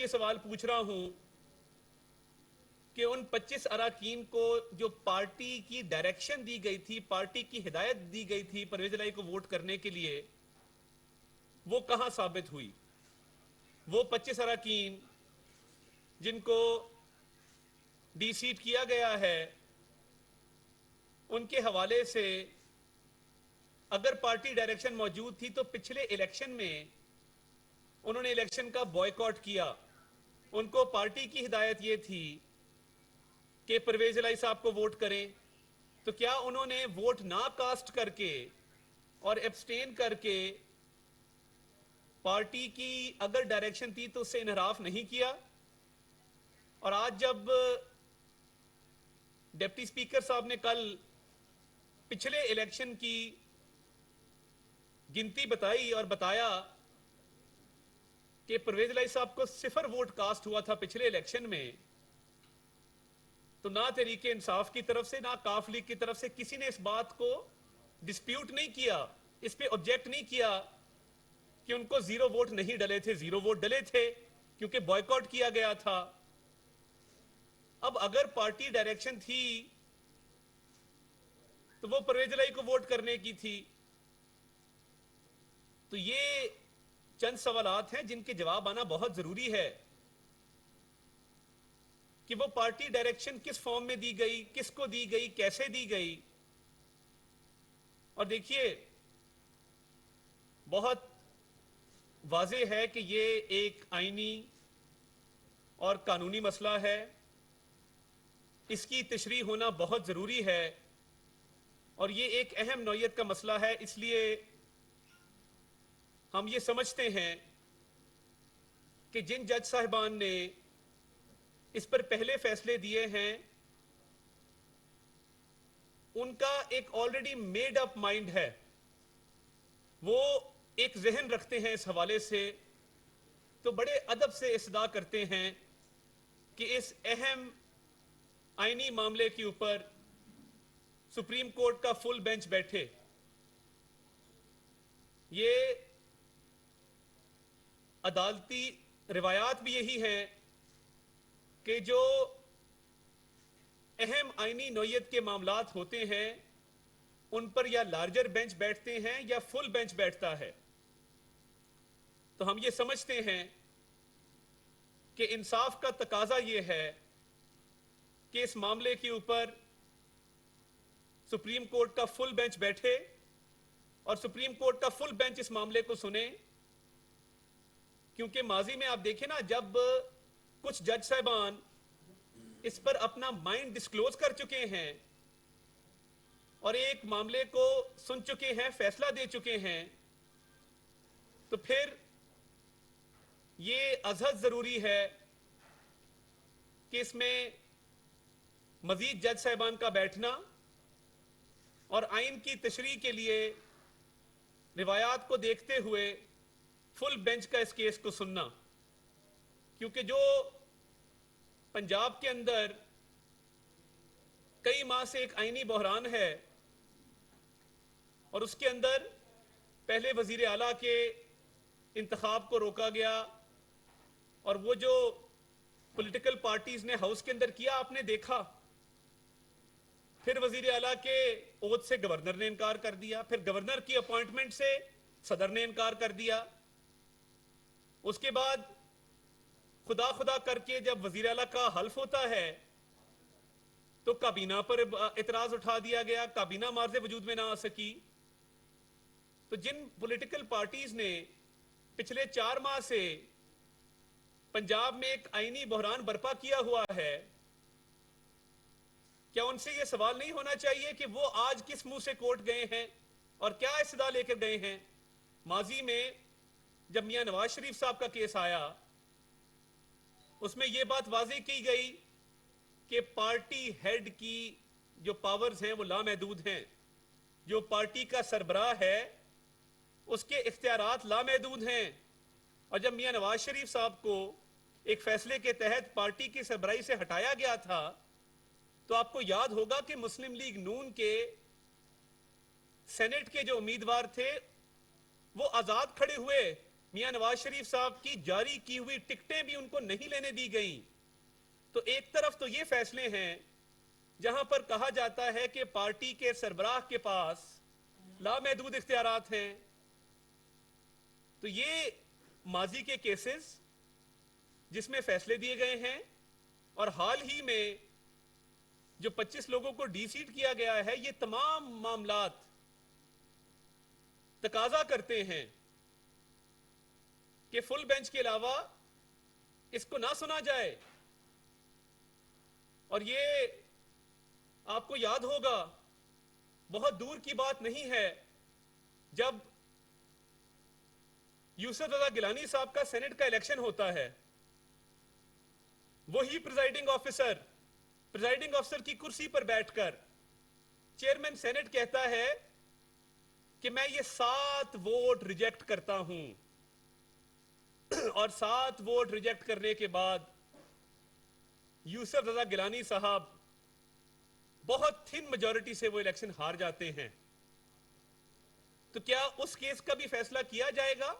یہ سوال پوچھ رہا ہوں کہ ان 25 اراکین کو جو پارٹی کی ڈائریکشن دی گئی تھی، پارٹی کی ہدایت دی گئی تھی پرویز الہی کو ووٹ کرنے کے لیے، وہ کہاں ثابت ہوئی؟ وہ 25 اراکین جن کو ڈی سیٹ کیا گیا ہے، ان کے حوالے سے اگر پارٹی ڈائریکشن موجود تھی تو پچھلے الیکشن میں انہوں نے الیکشن کا بائیکاٹ کیا. ان کو پارٹی کی ہدایت یہ تھی کہ پرویز الہی صاحب کو ووٹ کریں، تو کیا انہوں نے ووٹ نہ کاسٹ کر کے اور ایبسٹین کر کے پارٹی کی اگر ڈائریکشن تھی تو اس سے انحراف نہیں کیا؟ اور آج جب ڈپٹی اسپیکر صاحب نے کل پچھلے الیکشن کی گنتی بتائی اور بتایا کہ پرویز الہی صاحب کو 0 ووٹ کاسٹ ہوا تھا پچھلے الیکشن میں، تو نہ تحریک انصاف کی طرف سے نہ کاف لیگ کی طرف سے کسی نے اس بات کو ڈسپیوٹ نہیں کیا، اس پہ آبجیکٹ نہیں کیا کہ ان کو 0 ووٹ نہیں ڈلے تھے. 0 ووٹ ڈلے تھے کیونکہ بائیکاٹ کیا گیا تھا. اب اگر پارٹی ڈائریکشن تھی تو وہ پرویز الہی کو ووٹ کرنے کی تھی. تو یہ چند سوالات ہیں جن کے جواب آنا بہت ضروری ہے کہ وہ پارٹی ڈائریکشن کس فارم میں دی گئی، کس کو دی گئی، کیسے دی گئی. اور دیکھیے بہت واضح ہے کہ یہ ایک آئینی اور قانونی مسئلہ ہے، اس کی تشریح ہونا بہت ضروری ہے، اور یہ ایک اہم نوعیت کا مسئلہ ہے. اس لیے ہم یہ سمجھتے ہیں کہ جن جج صاحبان نے اس پر پہلے فیصلے دیے ہیں ان کا ایک آلریڈی میڈ اپ مائنڈ ہے، وہ ایک ذہن رکھتے ہیں اس حوالے سے، تو بڑے ادب سے استدعا کرتے ہیں کہ اس اہم آئینی معاملے کے اوپر سپریم کورٹ کا فل بینچ بیٹھے. یہ عدالتی روایات بھی یہی ہیں کہ جو اہم آئینی نوعیت کے معاملات ہوتے ہیں ان پر یا لارجر بینچ بیٹھتے ہیں یا فل بینچ بیٹھتا ہے. تو ہم یہ سمجھتے ہیں کہ انصاف کا تقاضا یہ ہے کہ اس معاملے کے اوپر سپریم کورٹ کا فل بینچ بیٹھے اور سپریم کورٹ کا فل بینچ اس معاملے کو سنے. کیونکہ ماضی میں آپ دیکھیں نا، جب کچھ جج صاحبان اس پر اپنا مائنڈ ڈسکلوز کر چکے ہیں اور ایک معاملے کو سن چکے ہیں، فیصلہ دے چکے ہیں، تو پھر یہ ازحد ضروری ہے کہ اس میں مزید جج صاحبان کا بیٹھنا اور آئین کی تشریح کے لیے روایات کو دیکھتے ہوئے فل بینچ کا اس کیس کو سننا. کیونکہ جو پنجاب کے اندر کئی ماہ سے ایک آئینی بحران ہے اور اس کے اندر پہلے وزیر اعلیٰ کے انتخاب کو روکا گیا، اور وہ جو پولیٹیکل پارٹیز نے ہاؤس کے اندر کیا آپ نے دیکھا. پھر وزیر اعلیٰ کے عہد سے گورنر نے انکار کر دیا، پھر گورنر کی اپوائنٹمنٹ سے صدر نے انکار کر دیا. اس کے بعد خدا خدا کر کے جب وزیر اعلیٰ کا حلف ہوتا ہے تو کابینہ پر اعتراض اٹھا دیا گیا، کابینہ معرض وجود میں نہ آ سکی. تو جن پولیٹیکل پارٹیز نے پچھلے 4 ماہ سے پنجاب میں ایک آئینی بحران برپا کیا ہوا ہے، کیا ان سے یہ سوال نہیں ہونا چاہیے کہ وہ آج کس منہ سے کورٹ گئے ہیں اور کیا استدعا لے کر گئے ہیں؟ ماضی میں جب میاں نواز شریف صاحب کا کیس آیا اس میں یہ بات واضح کی گئی کہ پارٹی ہیڈ کی جو پاورز ہیں وہ لامحدود ہیں، جو پارٹی کا سربراہ ہے اس کے اختیارات لامحدود ہیں. اور جب میاں نواز شریف صاحب کو ایک فیصلے کے تحت پارٹی کی سربراہی سے ہٹایا گیا تھا تو آپ کو یاد ہوگا کہ مسلم لیگ نون کے سینٹ کے جو امیدوار تھے وہ آزاد کھڑے ہوئے میاں نواز شریف صاحب کی جاری کی ہوئی ٹکٹیں بھی ان کو نہیں لینے دی گئیں. تو ایک طرف تو یہ فیصلے ہیں جہاں پر کہا جاتا ہے کہ پارٹی کے سربراہ کے پاس لامحدود اختیارات ہیں. تو یہ ماضی کے کیسز جس میں فیصلے دیے گئے ہیں، اور حال ہی میں جو 25 لوگوں کو ڈی سیٹ کیا گیا ہے، یہ تمام معاملات تقاضا کرتے ہیں کہ فل بینچ کے علاوہ اس کو نہ سنا جائے. اور یہ آپ کو یاد ہوگا، بہت دور کی بات نہیں ہے جب یوسف رضا گیلانی صاحب کا سینٹ کا الیکشن ہوتا ہے، وہی پریزائڈنگ آفیسر کی کرسی پر بیٹھ کر چیئرمین سینٹ کہتا ہے کہ میں یہ 7 ووٹ ریجیکٹ کرتا ہوں. اور 7 ووٹ ریجیکٹ کرنے کے بعد یوسف رضا گیلانی صاحب بہت تھن میجورٹی سے وہ الیکشن ہار جاتے ہیں. تو کیا اس کیس کا بھی فیصلہ کیا جائے گا؟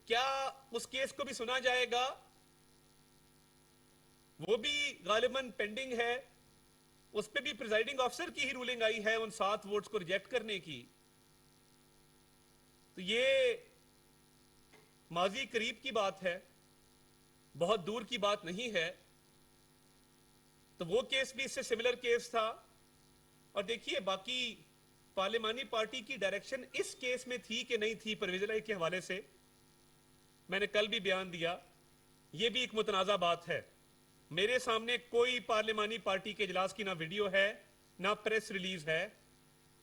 کیا اس کیس کو بھی سنا جائے گا؟ وہ بھی غالباً پینڈنگ ہے. اس پہ بھی پریزائڈنگ آفیسر کی ہی رولنگ آئی ہے ان 7 ووٹس کو ریجیکٹ کرنے کی. تو یہ ماضی قریب کی بات ہے، بہت دور کی بات نہیں ہے. تو وہ کیس بھی اس سے سملر کیس تھا. اور دیکھیے باقی پارلیمانی پارٹی کی ڈائریکشن اس کیس میں تھی کہ نہیں تھی پرویز الہی کے حوالے سے میں نے کل بھی بیان دیا، یہ بھی ایک متنازع بات ہے. میرے سامنے کوئی پارلیمانی پارٹی کے اجلاس کی نہ ویڈیو ہے نہ پریس ریلیز ہے.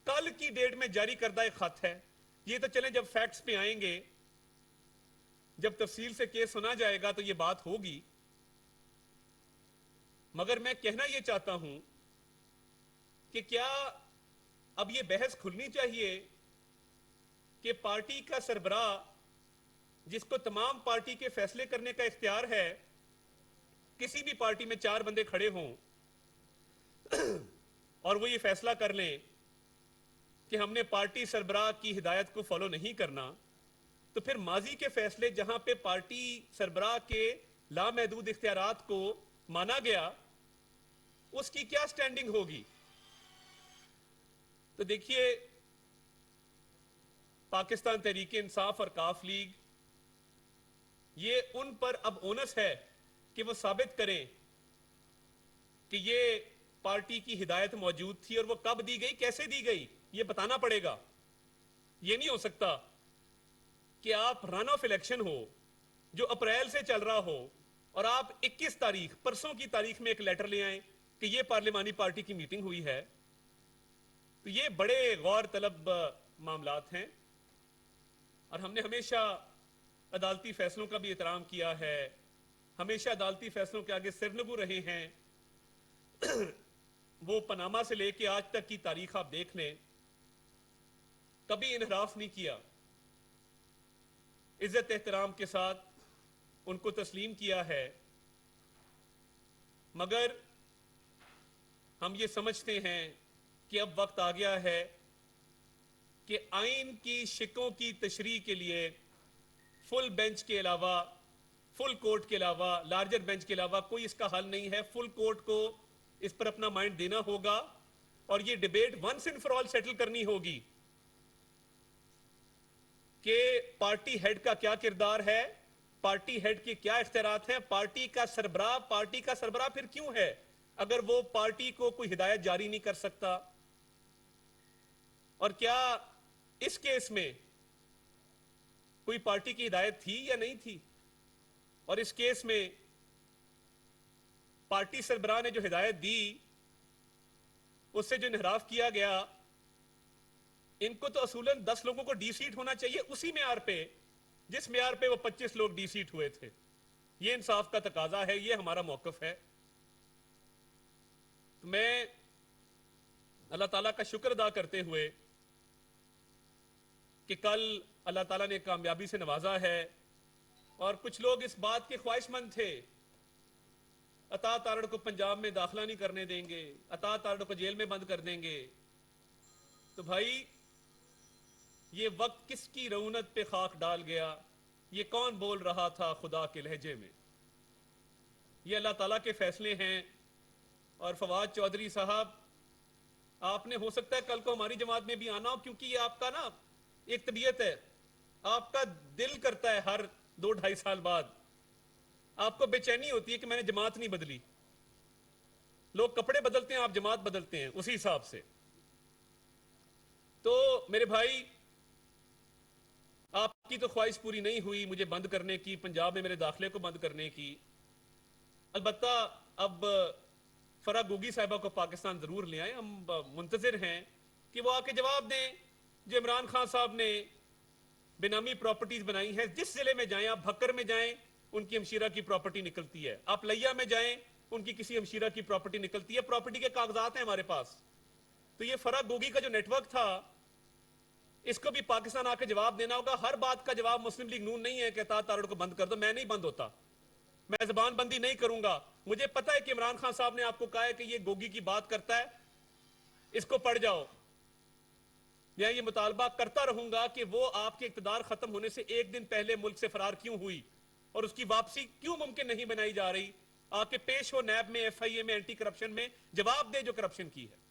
کل کی ڈیٹ میں جاری کردہ ایک خط ہے. یہ تو چلیں جب فیکٹس پہ آئیں گے، جب تفصیل سے کیس سنا جائے گا تو یہ بات ہوگی. مگر میں کہنا یہ چاہتا ہوں کہ کیا اب یہ بحث کھلنی چاہیے کہ پارٹی کا سربراہ جس کو تمام پارٹی کے فیصلے کرنے کا اختیار ہے، کسی بھی پارٹی میں 4 بندے کھڑے ہوں اور وہ یہ فیصلہ کر لیں کہ ہم نے پارٹی سربراہ کی ہدایت کو فالو نہیں کرنا، تو پھر ماضی کے فیصلے جہاں پہ پارٹی سربراہ کے لامحدود اختیارات کو مانا گیا، اس کی کیا سٹینڈنگ ہوگی؟ تو دیکھیے پاکستان تحریک انصاف اور کاف لیگ، یہ ان پر اب اونس ہے کہ وہ ثابت کریں کہ یہ پارٹی کی ہدایت موجود تھی اور وہ کب دی گئی، کیسے دی گئی، یہ بتانا پڑے گا. یہ نہیں ہو سکتا کہ آپ رن آف الیکشن ہو جو اپریل سے چل رہا ہو اور آپ 21 تاریخ پرسوں کی تاریخ میں ایک لیٹر لے آئیں کہ یہ پارلیمانی پارٹی کی میٹنگ ہوئی ہے. تو یہ بڑے غور طلب معاملات ہیں، اور ہم نے ہمیشہ عدالتی فیصلوں کا بھی احترام کیا ہے، ہمیشہ عدالتی فیصلوں کے آگے سرنگو رہے ہیں. وہ پاناما سے لے کے آج تک کی تاریخ آپ دیکھ لیں، کبھی انحراف نہیں کیا. عزت احترام کے ساتھ ان کو تسلیم کیا ہے. مگر ہم یہ سمجھتے ہیں کہ اب وقت آ گیا ہے کہ آئین کی شکوں کی تشریح کے لیے فل بینچ کے علاوہ، فل کورٹ کے علاوہ، لارجر بینچ کے علاوہ کوئی اس کا حل نہیں ہے. فل کورٹ کو اس پر اپنا مائنڈ دینا ہوگا اور یہ debate once and for all settle کرنی ہوگی کہ پارٹی ہیڈ کا کیا کردار ہے، پارٹی ہیڈ کے کیا اختیارات ہیں، پارٹی کا سربراہ پھر کیوں ہے اگر وہ پارٹی کو کوئی ہدایت جاری نہیں کر سکتا. اور کیا اس کیس میں کوئی پارٹی کی ہدایت تھی یا نہیں تھی؟ اور اس کیس میں پارٹی سربراہ نے جو ہدایت دی اس سے جو انحراف کیا گیا، ان کو تو اصولاً 10 لوگوں کو ڈی سیٹ ہونا چاہیے اسی معیار پہ جس معیار پہ وہ 25 لوگ ڈی سیٹ ہوئے تھے. یہ انصاف کا تقاضا ہے، یہ ہمارا موقف ہے. میں اللہ تعالیٰ کا شکر ادا کرتے ہوئے کہ کل اللہ تعالیٰ نے کامیابی سے نوازا ہے، اور کچھ لوگ اس بات کے خواہش مند تھے عطا تارڑ کو پنجاب میں داخلہ نہیں کرنے دیں گے، عطا تارڑ کو جیل میں بند کر دیں گے. تو بھائی یہ وقت کس کی رعونت پہ خاک ڈال گیا یہ کون بول رہا تھا خدا کے لہجے میں؟ یہ اللہ تعالیٰ کے فیصلے ہیں. اور فواد چودھری صاحب، آپ نے ہو سکتا ہے کل کو ہماری جماعت میں بھی آنا ہو، کیونکہ یہ آپ کا نا ایک طبیعت ہے. آپ کا دل کرتا ہے ہر 2-2.5 سال بعد، آپ کو بے چینی ہوتی ہے کہ میں نے جماعت نہیں بدلی. لوگ کپڑے بدلتے ہیں، آپ جماعت بدلتے ہیں اسی حساب سے. تو میرے بھائی، آپ کی تو خواہش پوری نہیں ہوئی مجھے بند کرنے کی، پنجاب میں میرے داخلے کو بند کرنے کی. البتہ اب فرح گوگی صاحبہ کو پاکستان ضرور لے آئیں. ہم منتظر ہیں کہ وہ آ کے جواب دیں. جو عمران خان صاحب نے بینامی پراپرٹیز بنائی ہیں، جس ضلع میں جائیں، آپ بھکر میں جائیں ان کی ہمشیرہ کی پراپرٹی نکلتی ہے، آپ لیا میں جائیں ان کی کسی ہمشیرہ کی پراپرٹی نکلتی ہے. پراپرٹی کے کاغذات ہیں ہمارے پاس. تو یہ فرح گوگی کا جو نیٹ ورک تھا، اس کو بھی پاکستان آ کے جواب دینا ہوگا. ہر بات کا جواب مسلم لیگ نون نہیں ہے کہ اطاعت تارڑ کو بند کر دو. میں نہیں بند ہوتا، میں زبان بندی نہیں کروں گا. مجھے پتہ ہے کہ عمران خان صاحب نے آپ کو کہا ہے کہ یہ گوگی کی بات کرتا ہے، اس کو پڑھ جاؤ. میں یہ مطالبہ کرتا رہوں گا کہ وہ آپ کے اقتدار ختم ہونے سے ایک دن پہلے ملک سے فرار کیوں ہوئی اور اس کی واپسی کیوں ممکن نہیں بنائی جا رہی. آ کے پیش ہو نیب میں، ایف آئی اے میں، اینٹی کرپشن میں، جواب دے جو کرپشن کی ہے.